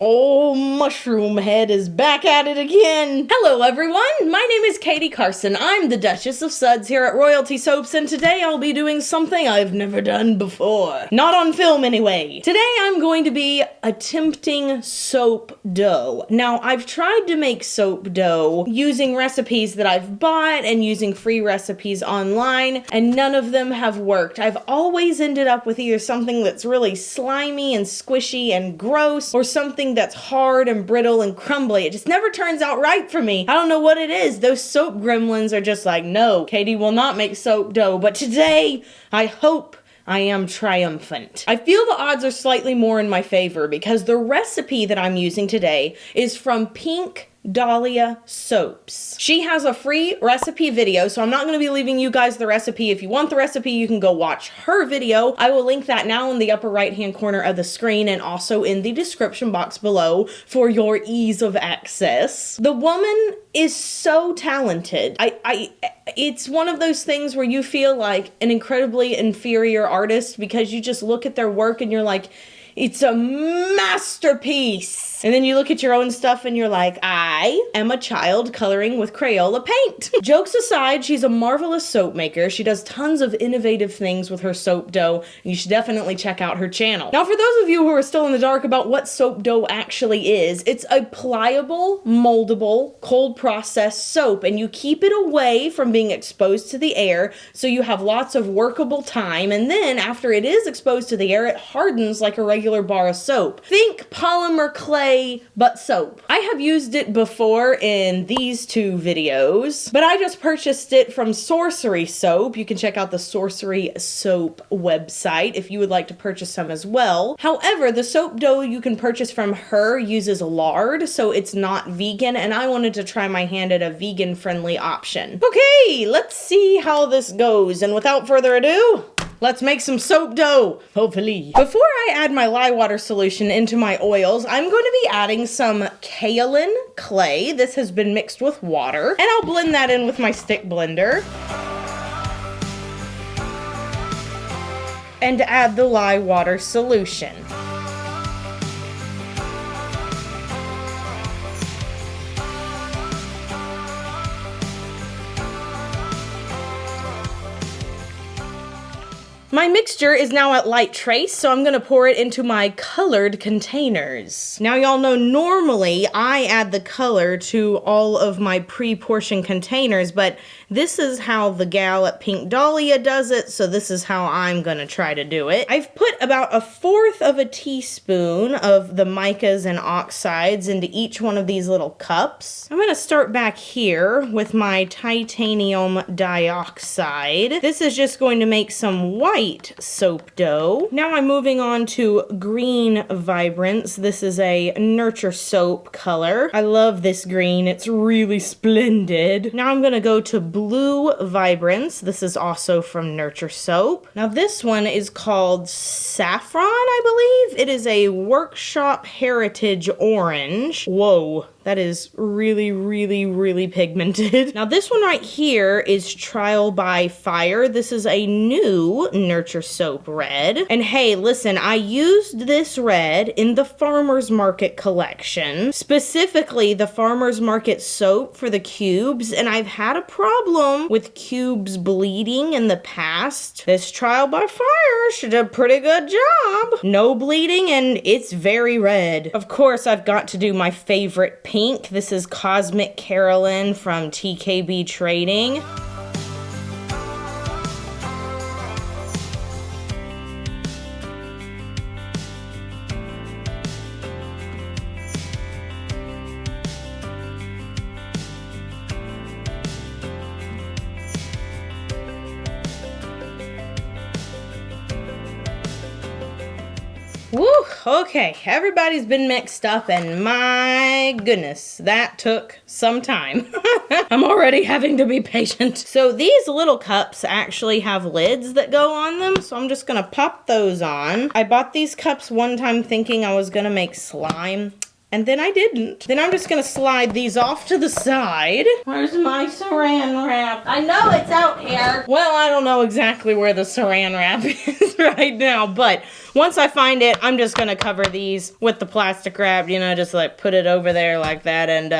Oh, Mushroom Head is back at it again. Hello everyone, my name is Katie Carson. I'm the Duchess of Suds here at Royalty Soaps, and today I'll be doing something I've never done before. Not on film anyway. Today I'm going to be attempting soap dough. Now, I've tried to make soap dough using recipes that I've bought and using free recipes online, and none of them have worked. I've always ended up with either something that's really slimy and squishy and gross, or something that's hard and brittle and crumbly. It just never turns out right for me. I don't know what it is. Those soap gremlins are just like, no, Katie will not make soap dough. But today, I hope I am triumphant. I feel the odds are slightly more in my favor because the recipe that I'm using today is from Pink Dahlia Soaps. She has a free recipe video, so I'm not going to be leaving you guys the recipe. If you want the recipe, you can go watch her video. I will link that now in the upper right hand corner of the screen and also in the description box below for your ease of access. The woman is so talented. It's one of those things where you feel like an incredibly inferior artist because you just look at their work and you're like, it's a masterpiece. And then you look at your own stuff and you're like, I am a child coloring with Crayola paint. Jokes aside, she's a marvelous soap maker. She does tons of innovative things with her soap dough, and you should definitely check out her channel. Now, for those of you who are still in the dark about what soap dough actually is, it's a pliable, moldable, cold processed soap, and you keep it away from being exposed to the air so you have lots of workable time, and then after it is exposed to the air, it hardens like a regular bar of soap. Think polymer clay, but soap. I have used it before in these two videos, but I just purchased it from Sorcery Soap. You can check out the Sorcery Soap website if you would like to purchase some as well. However, the soap dough you can purchase from her uses lard, so it's not vegan, and I wanted to try my hand at a vegan-friendly option. Okay, let's see how this goes, and without further ado, let's make some soap dough, hopefully. Before I add my lye water solution into my oils, I'm going to be adding some kaolin clay. This has been mixed with water, and I'll blend that in with my stick blender. And add the lye water solution. My mixture is now at light trace, so I'm gonna pour it into my colored containers. Now y'all know normally I add the color to all of my pre-portioned containers, but this is how the gal at Pink Dahlia does it, so this is how I'm gonna try to do it. I've put about 1/4 teaspoon of the micas and oxides into each one of these little cups. I'm gonna start back here with my titanium dioxide. This is just going to make some white soap dough. Now I'm moving on to green vibrance. This is a Nurture Soap color. I love this green. It's really splendid. Now I'm gonna go to blue vibrance. This is also from Nurture Soap. Now this one is called Saffron, I believe. It is a Workshop Heritage Orange. Whoa. That is really, really, really pigmented. Now this one right here is Trial by Fire. This is a new Nurture Soap red. And hey, listen, I used this red in the Farmer's Market collection, specifically the Farmer's Market soap for the cubes, and I've had a problem with cubes bleeding in the past. This Trial by Fire should do a pretty good job. No bleeding, and it's very red. Of course, I've got to do my favorite pink. This is Cosmic Carolyn from TKB Trading. Woo, okay, everybody's been mixed up, and my goodness, that took some time. I'm already having to be patient. So these little cups actually have lids that go on them, so I'm just gonna pop those on. I bought these cups one time thinking I was gonna make slime. And then I didn't. Then I'm just gonna slide these off to the side. Where's my saran wrap? I know it's out here. Well, I don't know exactly where the saran wrap is right now, but once I find it, I'm just gonna cover these with the plastic wrap, you know, just like put it over there like that, and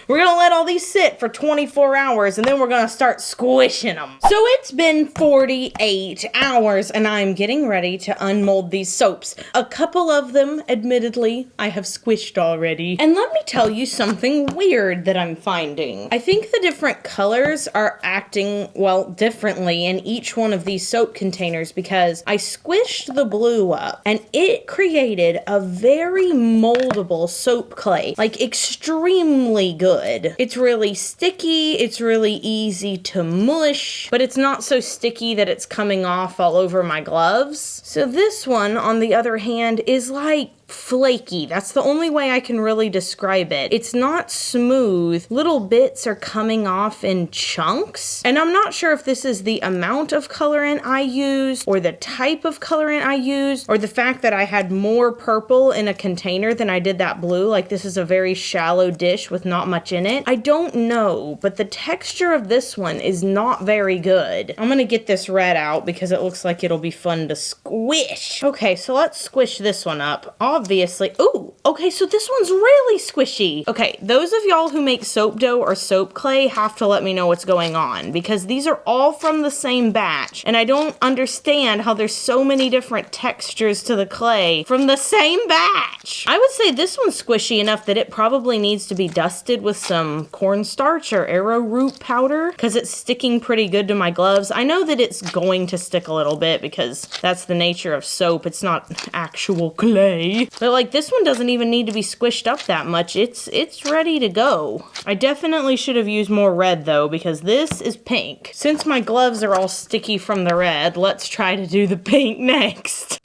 we're gonna let all these sit for 24 hours, and then we're gonna start squishing them. So it's been 48 hours, and I'm getting ready to unmold these soaps. A couple of them, admittedly, I have squished already. And let me tell you something weird that I'm finding. I think the different colors are acting, well, differently in each one of these soap containers because I squished the blue up and it created a very moldable soap clay, like extremely good. It's really sticky, it's really easy to mush, but it's not so sticky that it's coming off all over my gloves. So this one, on the other hand, is like flaky. That's the only way I can really describe it. It's not smooth. Little bits are coming off in chunks. And I'm not sure if this is the amount of colorant I used, or the type of colorant I used, or the fact that I had more purple in a container than I did that blue. Like, this is a very shallow dish with not much in it. I don't know, but the texture of this one is not very good. I'm gonna get this red out because it looks like it'll be fun to squish. Okay, so let's squish this one up. Obviously, ooh, okay, so this one's really squishy. Okay, those of y'all who make soap dough or soap clay have to let me know what's going on, because these are all from the same batch, and I don't understand how there's so many different textures to the clay from the same batch. I would say this one's squishy enough that it probably needs to be dusted with some cornstarch or arrowroot powder, because it's sticking pretty good to my gloves. I know that it's going to stick a little bit because that's the nature of soap. It's not actual clay. But like, this one doesn't even need to be squished up that much. It's ready to go. I definitely should have used more red though, because this is pink. Since my gloves are all sticky from the red, let's try to do the pink next.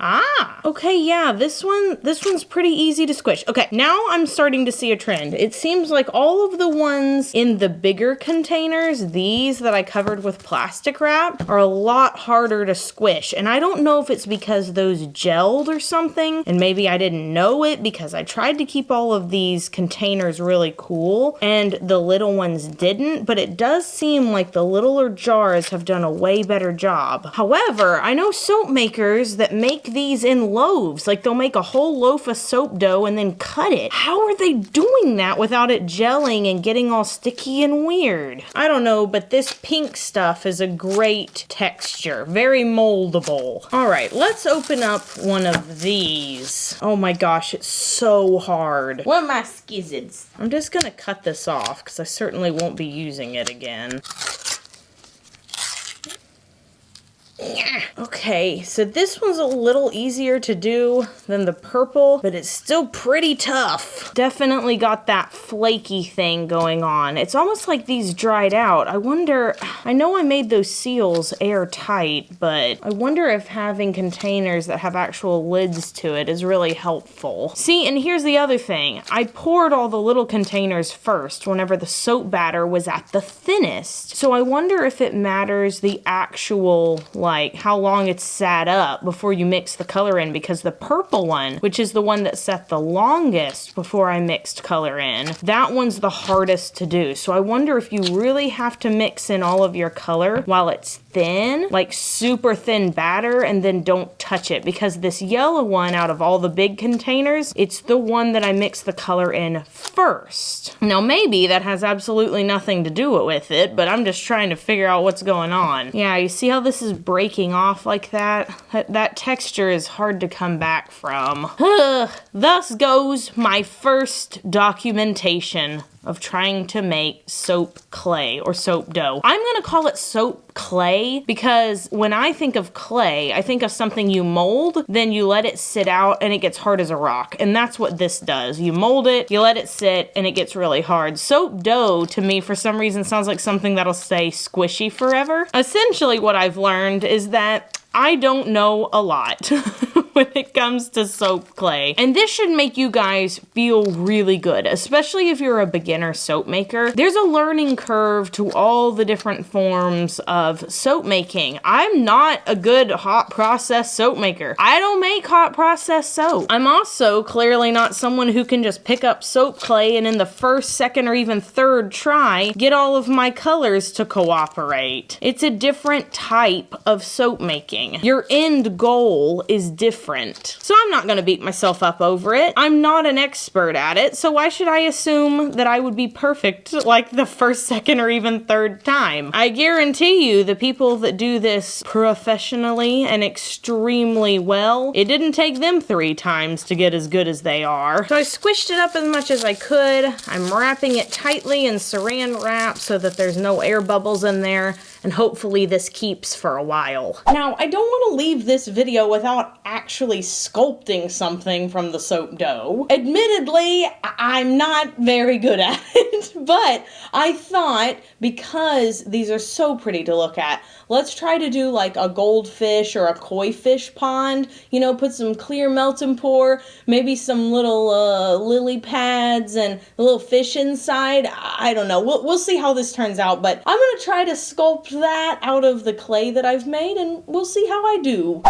Ah, okay, yeah, this one's pretty easy to squish. Okay, now I'm starting to see a trend. It seems like all of the ones in the bigger containers, these that I covered with plastic wrap, are a lot harder to squish. And I don't know if it's because those gelled or something, and maybe I didn't know it because I tried to keep all of these containers really cool, and the little ones didn't, but it does seem like the littler jars have done a way better job. However, I know soap makers that make these in loaves. Like, they'll make a whole loaf of soap dough and then cut it. How are they doing that without it gelling and getting all sticky and weird? I don't know, but this pink stuff is a great texture. Very moldable. All right, let's open up one of these. Oh my gosh, it's so hard. What are my skizzits? I'm just gonna cut this off because I certainly won't be using it again. Okay, so this one's a little easier to do than the purple, but it's still pretty tough. Definitely got that flaky thing going on. It's almost like these dried out. I wonder, I know I made those seals airtight, but I wonder if having containers that have actual lids to it is really helpful. See, and here's the other thing. I poured all the little containers first whenever the soap batter was at the thinnest. So I wonder if it matters the actual, like, how long it's sat up before you mix the color in, because the purple one, which is the one that sat the longest before I mixed color in, that one's the hardest to do. So I wonder if you really have to mix in all of your color while it's thin, like super thin batter, and then don't touch it, because this yellow one out of all the big containers, it's the one that I mixed the color in first. Now maybe that has absolutely nothing to do with it, but I'm just trying to figure out what's going on. Yeah, you see how this is breaking off like that? That texture is hard to come back from. Thus goes my first documentation of trying to make soap clay or soap dough. I'm gonna call it soap clay because when I think of clay, I think of something you mold, then you let it sit out and it gets hard as a rock. And that's what this does. You mold it, you let it sit, and it gets really hard. Soap dough, to me, for some reason, sounds like something that'll stay squishy forever. Essentially, what I've learned is that I don't know a lot when it comes to soap clay. And this should make you guys feel really good, especially if you're a beginner soap maker. There's a learning curve to all the different forms of soap making. I'm not a good hot process soap maker. I don't make hot process soap. I'm also clearly not someone who can just pick up soap clay and in the first, second, or even third try, get all of my colors to cooperate. It's a different type of soap making. Your end goal is different. So I'm not gonna beat myself up over it. I'm not an expert at it, so why should I assume that I would be perfect like the first, second, or even third time? I guarantee you the people that do this professionally and extremely well, it didn't take them 3 times to get as good as they are. So I squished it up as much as I could. I'm wrapping it tightly in saran wrap so that there's no air bubbles in there, and hopefully this keeps for a while. Now, I don't want to leave this video without actually sculpting something from the soap dough. Admittedly, I'm not very good at it, but I thought because these are so pretty to look at, let's try to do like a goldfish or a koi fish pond. You know, put some clear melt and pour, maybe some little lily pads and a little fish inside. I don't know. We'll see how this turns out, but I'm gonna try to sculpt that out of the clay that I've made, and we'll see how I do.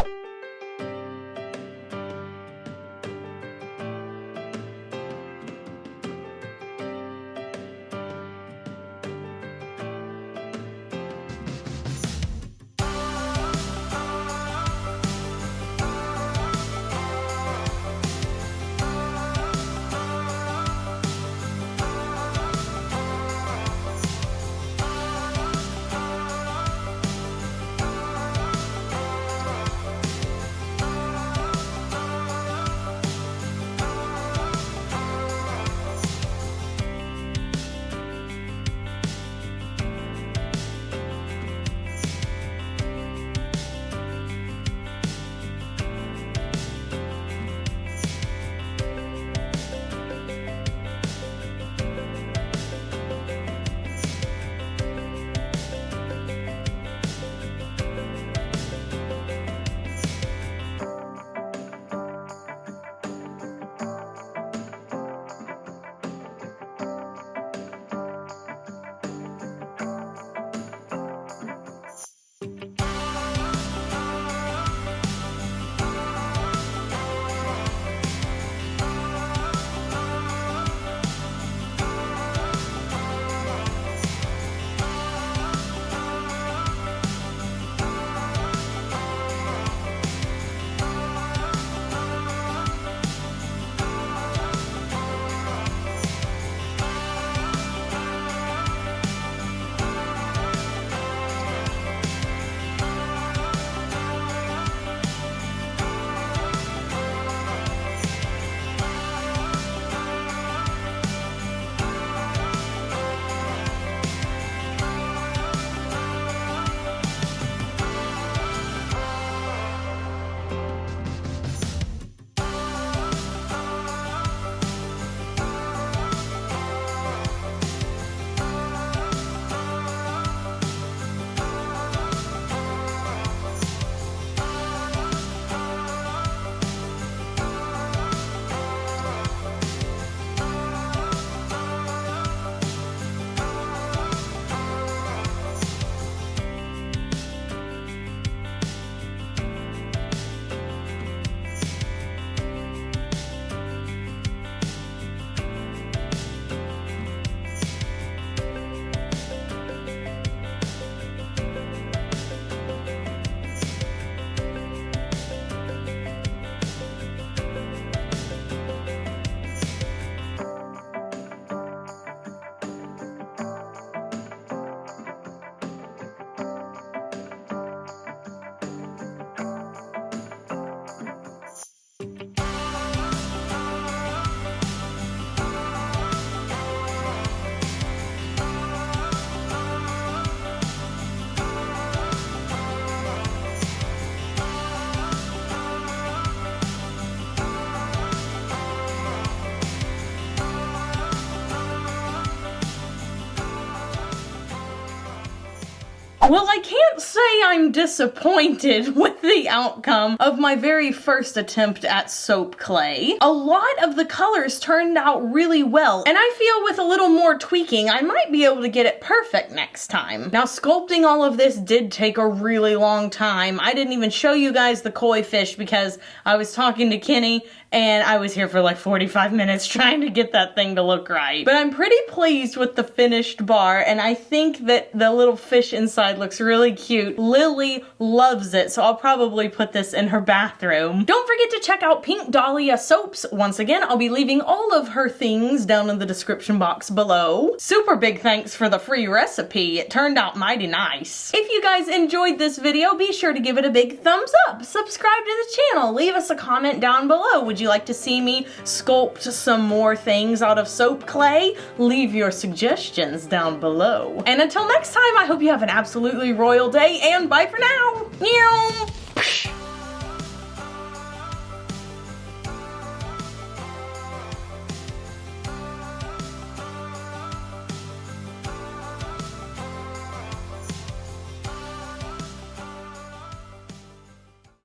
Well, I can't say I'm disappointed with the outcome of my very first attempt at soap clay. A lot of the colors turned out really well, and I feel with a little more tweaking, I might be able to get it perfect next time. Now, sculpting all of this did take a really long time. I didn't even show you guys the koi fish because I was talking to Kenny and I was here for like 45 minutes trying to get that thing to look right. But I'm pretty pleased with the finished bar, and I think that the little fish inside looks really cute. Lily loves it, so I'll probably put this in her bathroom. Don't forget to check out Pink Dahlia soaps. Once again, I'll be leaving all of her things down in the description box below. Super big thanks for the free recipe. It turned out mighty nice. If you guys enjoyed this video, be sure to give it a big thumbs up. Subscribe to the channel. Leave us a comment down below. Would you like to see me sculpt some more things out of soap clay? Leave your suggestions down below. And until next time, I hope you have an absolutely royal day, and bye for now. Meow.